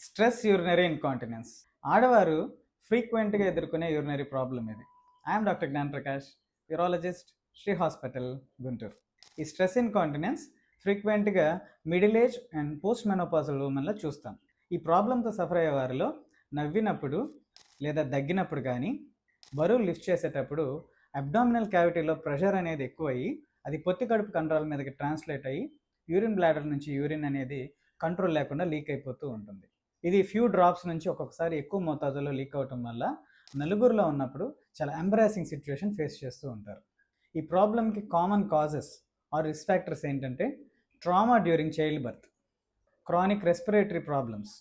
Stress urinary incontinence ఆడవారు ఫ్రీక్వెంట్గా ఎదుర్కొనే యూరినరీ ప్రాబ్లం ఇది. I'm doctor Gyan Prakash, urologist, Sri hospital, Guntur. ఈ స్ట్రెస్ ఇన్కాంటినెన్స్ ఫ్రీక్వెంట్గా middle age and post menopausal ఉమెన్లో చూస్తాం. ఈ ప్రాబ్లంతో సఫర్ అయ్యే వారిలో నవ్వినప్పుడు లేదా దగ్గినప్పుడు కానీ, బరువు లిఫ్ట్ చేసేటప్పుడు అబ్డామినల్ క్యావిటీలో ప్రెషర్ అనేది ఎక్కువయ్యి అది పొత్తి కడుపు కంట్రోల్ మీదకి ట్రాన్స్లేట్ అయ్యి యూరిన్ బ్లాడర్ నుంచి యూరిన్ అనేది కంట్రోల్ లేకుండా లీక్ అయిపోతూ ఉంటుంది. ఇది ఫ్యూ డ్రాప్స్ నుంచి ఒక్కొక్కసారి ఎక్కువ మోతాదులో లీక్ అవటం వల్ల నలుగురిలో ఉన్నప్పుడు చాలా ఎంబరాసింగ్ సిచ్యువేషన్ ఫేస్ చేస్తూ ఉంటారు. ఈ ప్రాబ్లంకి common causes or risk factors ఏంటంటే trauma during childbirth, chronic respiratory problems,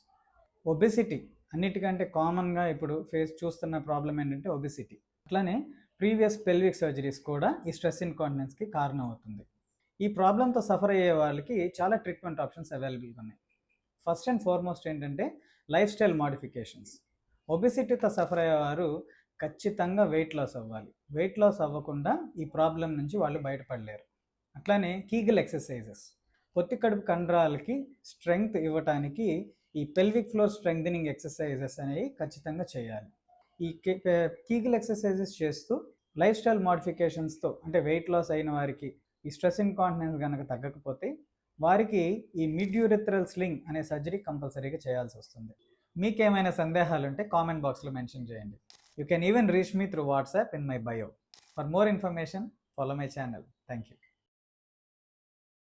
obesity. అన్నిటికంటే కామన్గా ఇప్పుడు చూస్తున్న ప్రాబ్లం ఏంటంటే ఒబెసిటీ. అట్లానే ప్రీవియస్ పెల్విక్ సర్జరీస్ కూడా ఈ స్ట్రెస్ ఇన్కాంటినెన్స్కి కారణం అవుతుంది. ఈ ప్రాబ్లంతో సఫర్ అయ్యే వాళ్ళకి చాలా ట్రీట్మెంట్ ఆప్షన్స్ అవైలబుల్గా ఉన్నాయి. ఫస్ట్ అండ్ ఫార్మోస్ట్ ఏంటంటే లైఫ్ స్టైల్ మాడిఫికేషన్స్. ఒబెసిటీతో సఫర్ అయ్యేవారు ఖచ్చితంగా వెయిట్ లాస్ అవ్వాలి. వెయిట్ లాస్ అవ్వకుండా ఈ ప్రాబ్లం నుంచి వాళ్ళు బయటపడలేరు. అట్లానే కీగల్ ఎక్సర్సైజెస్, పొత్తి కడుపు కండరాలకి స్ట్రెంగ్త్ ఇవ్వటానికి ఈ పెల్విక్ ఫ్లోర్ స్ట్రెంగ్థనింగ్ ఎక్సర్సైజెస్ అనేవి ఖచ్చితంగా చేయాలి. ఈ కీగల్ ఎక్సర్సైజెస్ చేస్తూ లైఫ్ స్టైల్ మాడిఫికేషన్స్తో అంటే వెయిట్ లాస్ అయిన వారికి ఈ స్ట్రెస్ ఇన్కాంటినెన్స్ కనుక తగ్గకపోతే వారికి ఈ మిడ్ యూరిథ్రల్ స్లింగ్ అనే సర్జరీ కంపల్సరీగా చేయాల్సి వస్తుంది. మీకేమైనా సందేహాలు ఉంటే కామెంట్ బాక్స్లో మెన్షన్ చేయండి. You can even reach me through WhatsApp in my bio. For more information follow my channel. Thank you.